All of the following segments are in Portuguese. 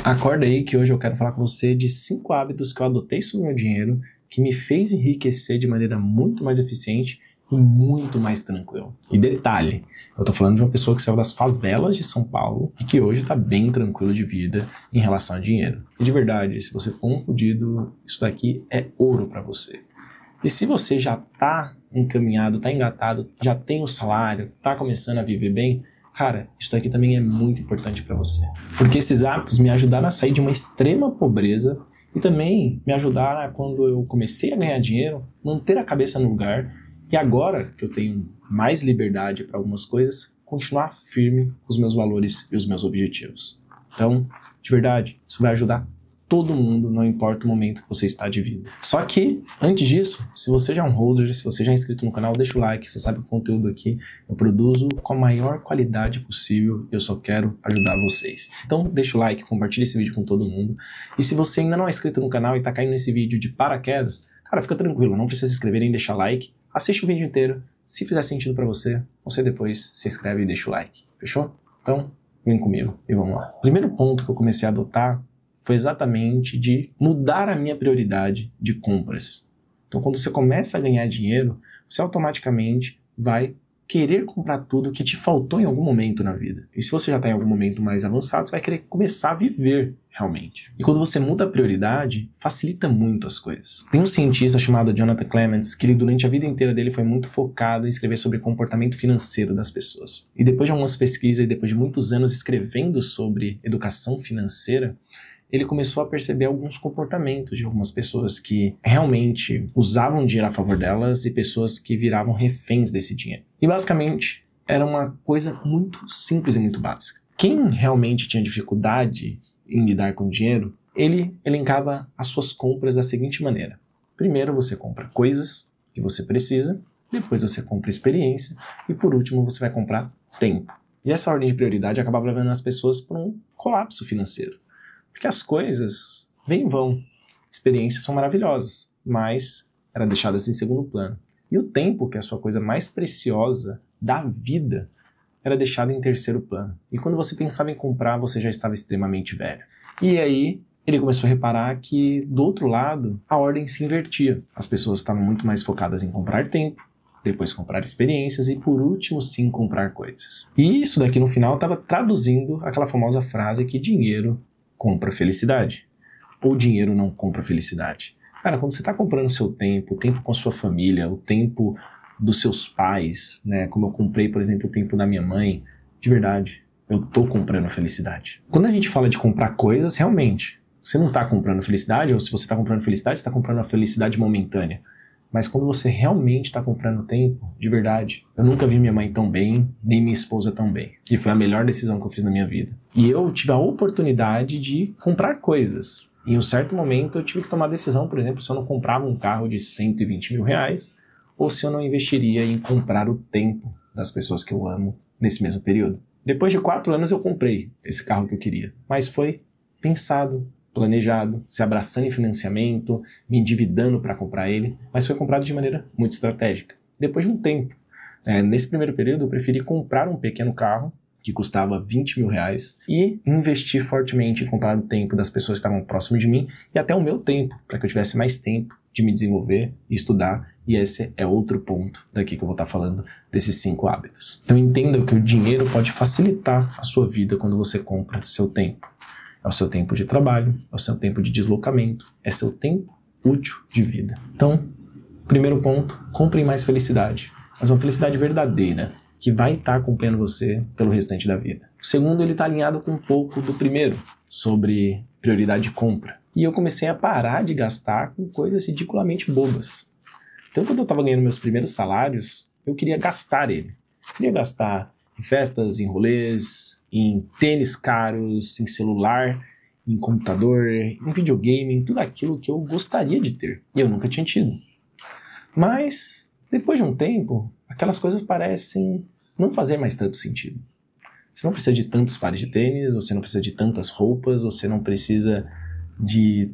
Acorda aí que hoje eu quero falar com você de 5 hábitos que eu adotei sobre o meu dinheiro, que me fez enriquecer de maneira muito mais eficiente e muito mais tranquilo. E detalhe, eu tô falando de uma pessoa que saiu das favelas de São Paulo e que hoje tá bem tranquilo de vida em relação a dinheiro. E de verdade, se você for um fudido, isso daqui é ouro pra você. E se você já tá encaminhado, tá engatado, já tem o salário, tá começando a viver bem, cara, isso daqui também é muito importante para você. Porque esses hábitos me ajudaram a sair de uma extrema pobreza e também me ajudaram a, quando eu comecei a ganhar dinheiro, manter a cabeça no lugar e agora que eu tenho mais liberdade para algumas coisas, continuar firme com os meus valores e os meus objetivos. Então, de verdade, isso vai ajudar todo mundo, não importa o momento que você está de vida. Só que, antes disso, se você já é um holder, se você já é inscrito no canal, deixa o like, você sabe que o conteúdo aqui eu produzo com a maior qualidade possível, eu só quero ajudar vocês. Então, deixa o like, compartilha esse vídeo com todo mundo. E se você ainda não é inscrito no canal e está caindo nesse vídeo de paraquedas, cara, fica tranquilo, não precisa se inscrever nem deixar like, assiste o vídeo inteiro, se fizer sentido para você, você depois se inscreve e deixa o like, fechou? Então, vem comigo e vamos lá. O primeiro ponto que eu comecei a adotar foi exatamente de mudar a minha prioridade de compras. Então, quando você começa a ganhar dinheiro, você automaticamente vai querer comprar tudo que te faltou em algum momento na vida. E se você já está em algum momento mais avançado, você vai querer começar a viver realmente. E quando você muda a prioridade, facilita muito as coisas. Tem um cientista chamado Jonathan Clements, que ele, durante a vida inteira dele, foi muito focado em escrever sobre comportamento financeiro das pessoas. E depois de algumas pesquisas e depois de muitos anos escrevendo sobre educação financeira, ele começou a perceber alguns comportamentos de algumas pessoas que realmente usavam dinheiro a favor delas e pessoas que viravam reféns desse dinheiro. E basicamente era uma coisa muito simples e muito básica. Quem realmente tinha dificuldade em lidar com dinheiro, ele elencava as suas compras da seguinte maneira. Primeiro você compra coisas que você precisa, depois você compra experiência e por último você vai comprar tempo. E essa ordem de prioridade acabava levando as pessoas para um colapso financeiro. Porque as coisas vêm e vão. Experiências são maravilhosas, mas eram deixadas em segundo plano. E o tempo, que é a sua coisa mais preciosa da vida, era deixado em terceiro plano. E quando você pensava em comprar, você já estava extremamente velho. E aí, ele começou a reparar que, do outro lado, a ordem se invertia. As pessoas estavam muito mais focadas em comprar tempo, depois comprar experiências e, por último, sim, comprar coisas. E isso daqui, no final, estava traduzindo aquela famosa frase que dinheiro compra felicidade. Ou dinheiro não compra felicidade. Cara, quando você está comprando seu tempo, o tempo com a sua família, o tempo dos seus pais, né? Como eu comprei, por exemplo, o tempo da minha mãe, de verdade, eu tô comprando felicidade. Quando a gente fala de comprar coisas, realmente, você não está comprando felicidade, ou se você está comprando felicidade, você está comprando uma felicidade momentânea. Mas quando você realmente está comprando tempo, de verdade, eu nunca vi minha mãe tão bem, nem minha esposa tão bem. E foi a melhor decisão que eu fiz na minha vida. E eu tive a oportunidade de comprar coisas. Em um certo momento eu tive que tomar a decisão, por exemplo, se eu não comprava um carro de 120 mil reais, ou se eu não investiria em comprar o tempo das pessoas que eu amo nesse mesmo período. Depois de 4 anos eu comprei esse carro que eu queria. Mas foi pensado, planejado, se abraçando em financiamento, me endividando para comprar ele, mas foi comprado de maneira muito estratégica. Depois de um tempo, nesse primeiro período, eu preferi comprar um pequeno carro, que custava 20 mil reais, e investir fortemente em comprar o tempo das pessoas que estavam próximas de mim, e até o meu tempo, para que eu tivesse mais tempo de me desenvolver e estudar, e esse é outro ponto daqui que eu vou estar falando desses 5 hábitos. Então entenda que o dinheiro pode facilitar a sua vida quando você compra seu tempo. É o seu tempo de trabalho, é o seu tempo de deslocamento, é seu tempo útil de vida. Então, primeiro ponto, compre mais felicidade. Mas uma felicidade verdadeira, que vai estar acompanhando você pelo restante da vida. O segundo, ele está alinhado com um pouco do primeiro, sobre prioridade de compra. E eu comecei a parar de gastar com coisas ridiculamente bobas. Então, quando eu estava ganhando meus primeiros salários, eu queria gastar ele. Eu queria gastar em festas, em rolês, em tênis caros, em celular, em computador, em videogame, em tudo aquilo que eu gostaria de ter. E eu nunca tinha tido. Mas, depois de um tempo, aquelas coisas parecem não fazer mais tanto sentido. Você não precisa de tantos pares de tênis, você não precisa de tantas roupas, você não precisa de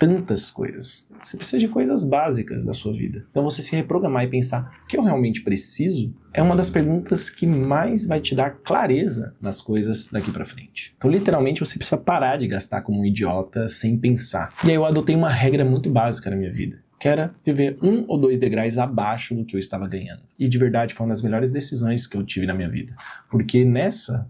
tantas coisas. Você precisa de coisas básicas da sua vida. Então você se reprogramar e pensar o que eu realmente preciso é uma das perguntas que mais vai te dar clareza nas coisas daqui pra frente. Então literalmente você precisa parar de gastar como um idiota sem pensar. E aí eu adotei uma regra muito básica na minha vida, que era viver 1 ou 2 degraus abaixo do que eu estava ganhando. E de verdade foi uma das melhores decisões que eu tive na minha vida. Porque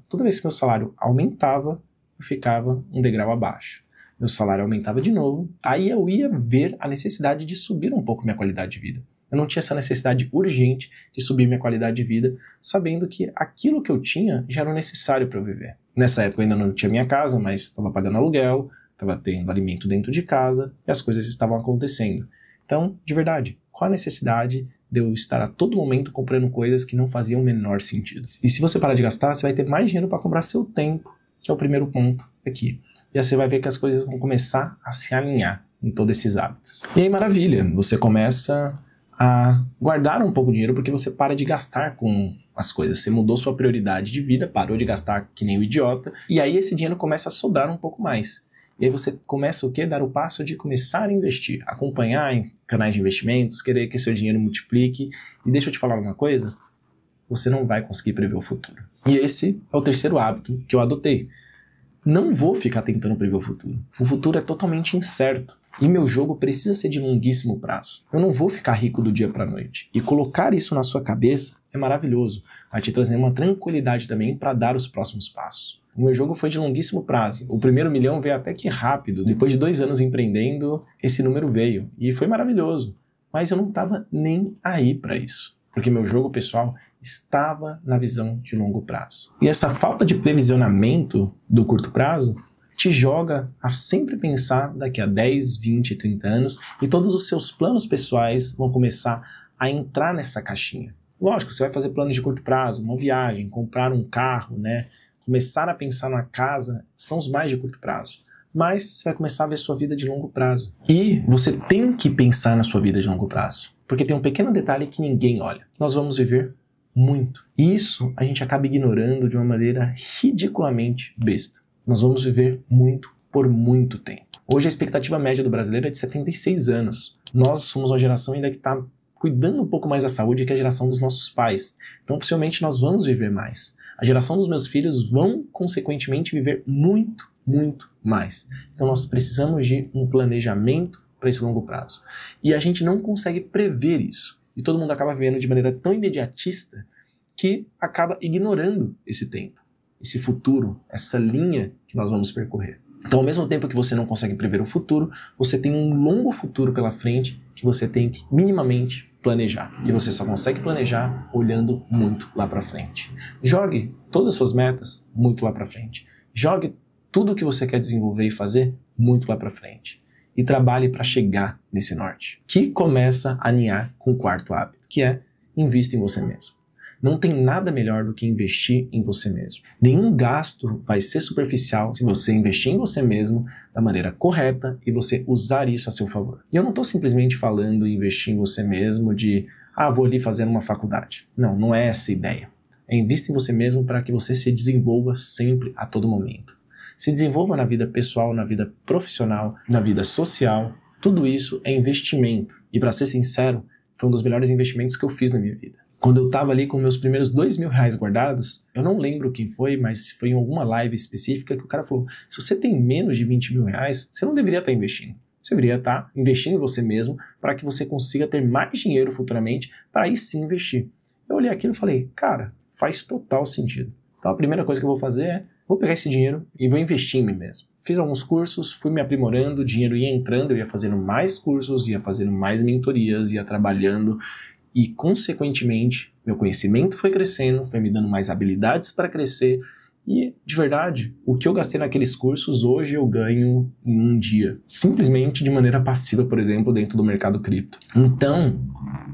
toda vez que meu salário aumentava, eu ficava 1 degrau abaixo. Meu salário aumentava de novo, aí eu ia ver a necessidade de subir um pouco minha qualidade de vida. Eu não tinha essa necessidade urgente de subir minha qualidade de vida, sabendo que aquilo que eu tinha já era o necessário para eu viver. Nessa época eu ainda não tinha minha casa, mas estava pagando aluguel, estava tendo alimento dentro de casa e as coisas estavam acontecendo. Então, de verdade, qual a necessidade de eu estar a todo momento comprando coisas que não faziam o menor sentido? E se você parar de gastar, você vai ter mais dinheiro para comprar seu tempo, que é o primeiro ponto aqui. E aí você vai ver que as coisas vão começar a se alinhar em todos esses hábitos. E aí, maravilha, você começa a guardar um pouco de dinheiro porque você para de gastar com as coisas. Você mudou sua prioridade de vida, parou de gastar que nem um idiota, e aí esse dinheiro começa a sobrar um pouco mais. E aí você começa o quê? Dar o passo de começar a investir, acompanhar em canais de investimentos, querer que seu dinheiro multiplique. E deixa eu te falar uma coisa, você não vai conseguir prever o futuro. E esse é o terceiro hábito que eu adotei. Não vou ficar tentando prever o futuro. O futuro é totalmente incerto. E meu jogo precisa ser de longuíssimo prazo. Eu não vou ficar rico do dia para a noite. E colocar isso na sua cabeça é maravilhoso. Vai te trazer uma tranquilidade também para dar os próximos passos. O meu jogo foi de longuíssimo prazo. O primeiro milhão veio até que rápido. Depois de 2 anos empreendendo, esse número veio. E foi maravilhoso. Mas eu não estava nem aí para isso. Porque meu jogo, pessoal, estava na visão de longo prazo. E essa falta de previsionamento do curto prazo te joga a sempre pensar daqui a 10, 20, 30 anos e todos os seus planos pessoais vão começar a entrar nessa caixinha. Lógico, você vai fazer planos de curto prazo, uma viagem, comprar um carro, né? Começar a pensar na casa são os mais de curto prazo. Mas você vai começar a ver sua vida de longo prazo. E você tem que pensar na sua vida de longo prazo. Porque tem um pequeno detalhe que ninguém olha. Nós vamos viver muito. E isso a gente acaba ignorando de uma maneira ridiculamente besta. Nós vamos viver muito por muito tempo. Hoje a expectativa média do brasileiro é de 76 anos. Nós somos uma geração ainda que está cuidando um pouco mais da saúde que a geração dos nossos pais. Então, possivelmente, nós vamos viver mais. A geração dos meus filhos vão, consequentemente, viver muito, muito mais. Então, nós precisamos de um planejamento para esse longo prazo. E a gente não consegue prever isso. E todo mundo acaba vivendo de maneira tão imediatista que acaba ignorando esse tempo, esse futuro, essa linha que nós vamos percorrer. Então, ao mesmo tempo que você não consegue prever o futuro, você tem um longo futuro pela frente que você tem que minimamente planejar. E você só consegue planejar olhando muito lá para frente. Jogue todas as suas metas muito lá para frente. Jogue tudo o que você quer desenvolver e fazer muito lá para frente. E trabalhe para chegar nesse norte, que começa a alinhar com o quarto hábito, que é invista em você mesmo. Não tem nada melhor do que investir em você mesmo. Nenhum gasto vai ser superficial se você investir em você mesmo da maneira correta e você usar isso a seu favor. E eu não estou simplesmente falando em investir em você mesmo de, vou ali fazer uma faculdade. Não, não é essa a ideia. É invista em você mesmo para que você se desenvolva sempre, a todo momento. Se desenvolva na vida pessoal, na vida profissional, na vida social. Tudo isso é investimento. E para ser sincero, foi um dos melhores investimentos que eu fiz na minha vida. Quando eu estava ali com meus primeiros R$2.000 guardados, eu não lembro quem foi, mas foi em alguma live específica que o cara falou, se você tem menos de R$20.000, você não deveria estar investindo. Você deveria estar investindo em você mesmo para que você consiga ter mais dinheiro futuramente para aí sim investir. Eu olhei aquilo e falei, cara, faz total sentido. Então a primeira coisa que eu vou fazer é, vou pegar esse dinheiro e vou investir em mim mesmo. Fiz alguns cursos, fui me aprimorando, o dinheiro ia entrando, eu ia fazendo mais cursos, ia fazendo mais mentorias, ia trabalhando. E, consequentemente, meu conhecimento foi crescendo, foi me dando mais habilidades para crescer. E, de verdade, o que eu gastei naqueles cursos, hoje eu ganho em um dia. Simplesmente de maneira passiva, por exemplo, dentro do mercado cripto. Então,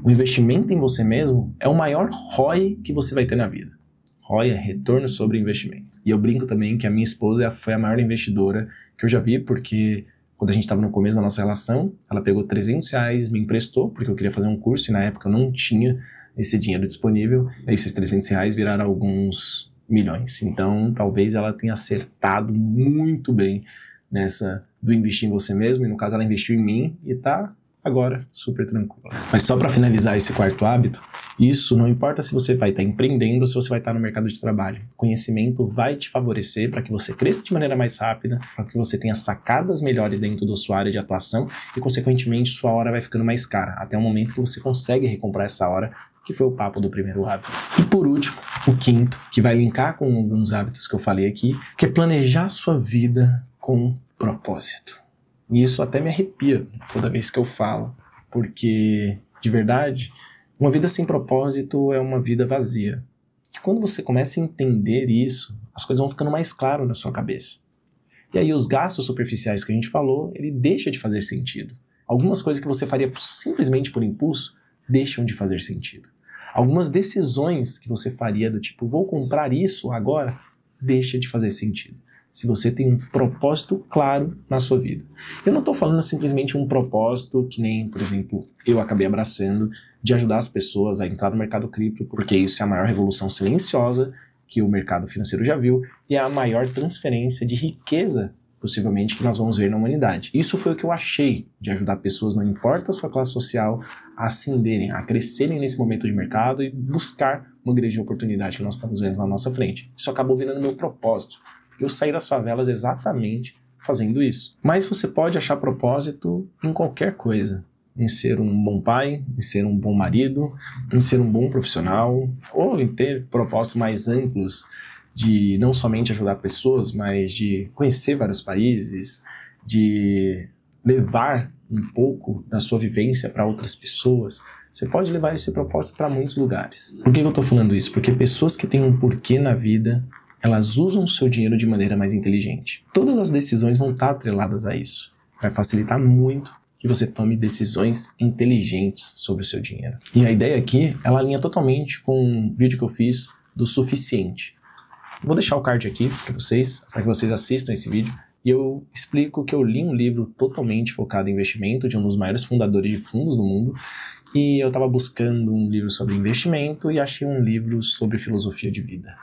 o investimento em você mesmo é o maior ROI que você vai ter na vida. ROI é retorno sobre investimento. E eu brinco também que a minha esposa foi a maior investidora que eu já vi, porque quando a gente estava no começo da nossa relação, ela pegou R$300, me emprestou, porque eu queria fazer um curso e na época eu não tinha esse dinheiro disponível. Esses R$300 viraram alguns milhões. Então, talvez ela tenha acertado muito bem nessa do investir em você mesmo, e no caso ela investiu em mim e tá agora super tranquila. Mas só para finalizar esse quarto hábito, isso não importa se você vai estar empreendendo ou se você vai estar no mercado de trabalho. Conhecimento vai te favorecer para que você cresça de maneira mais rápida, para que você tenha sacadas melhores dentro da sua área de atuação e, consequentemente, sua hora vai ficando mais cara, até o momento que você consegue recomprar essa hora, que foi o papo do primeiro hábito. E por último, o quinto, que vai linkar com alguns hábitos que eu falei aqui, que é planejar sua vida com propósito. E isso até me arrepia toda vez que eu falo, porque, de verdade, uma vida sem propósito é uma vida vazia. E quando você começa a entender isso, as coisas vão ficando mais claras na sua cabeça. E aí os gastos superficiais que a gente falou, ele deixa de fazer sentido. Algumas coisas que você faria simplesmente por impulso, deixam de fazer sentido. Algumas decisões que você faria do tipo, vou comprar isso agora, deixa de fazer sentido. Se você tem um propósito claro na sua vida. Eu não estou falando simplesmente um propósito que nem, por exemplo, eu acabei abraçando, de ajudar as pessoas a entrar no mercado cripto, porque isso é a maior revolução silenciosa que o mercado financeiro já viu e é a maior transferência de riqueza, possivelmente, que nós vamos ver na humanidade. Isso foi o que eu achei de ajudar pessoas, não importa a sua classe social, a ascenderem, a crescerem nesse momento de mercado e buscar uma grande oportunidade que nós estamos vendo na nossa frente. Isso acabou virando meu propósito. Eu saí das favelas exatamente fazendo isso. Mas você pode achar propósito em qualquer coisa. Em ser um bom pai, em ser um bom marido, em ser um bom profissional, ou em ter propósitos mais amplos de não somente ajudar pessoas, mas de conhecer vários países, de levar um pouco da sua vivência para outras pessoas. Você pode levar esse propósito para muitos lugares. Por que eu estou falando isso? Porque pessoas que têm um porquê na vida, elas usam o seu dinheiro de maneira mais inteligente. Todas as decisões vão estar atreladas a isso. Vai facilitar muito que você tome decisões inteligentes sobre o seu dinheiro. E a ideia aqui, ela alinha totalmente com um vídeo que eu fiz do Suficiente. Vou deixar o card aqui para vocês, para que vocês assistam esse vídeo. E eu explico que eu li um livro totalmente focado em investimento, de um dos maiores fundadores de fundos do mundo. E eu estava buscando um livro sobre investimento e achei um livro sobre filosofia de vida.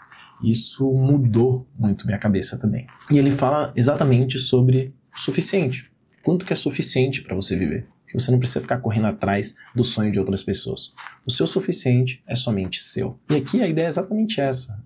Isso mudou muito minha cabeça também. E ele fala exatamente sobre o suficiente. Quanto que é suficiente para você viver? Que você não precisa ficar correndo atrás do sonho de outras pessoas. O seu suficiente é somente seu. E aqui a ideia é exatamente essa.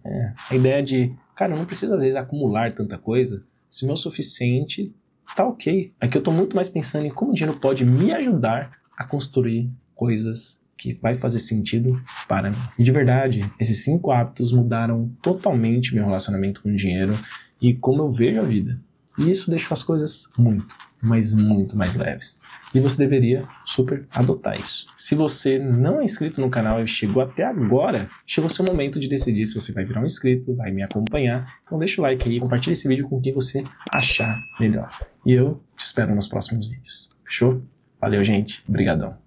A ideia de, cara, eu não preciso às vezes acumular tanta coisa. Se o meu suficiente tá ok. Aqui eu tô muito mais pensando em como o dinheiro pode me ajudar a construir coisas que vai fazer sentido para mim. E de verdade, esses 5 hábitos mudaram totalmente meu relacionamento com o dinheiro e como eu vejo a vida. E isso deixou as coisas muito, mas muito mais leves. E você deveria super adotar isso. Se você não é inscrito no canal e chegou até agora, chegou o seu momento de decidir se você vai virar um inscrito, vai me acompanhar. Então deixa o like aí, compartilha esse vídeo com quem você achar melhor. E eu te espero nos próximos vídeos. Fechou? Valeu, gente. Obrigadão.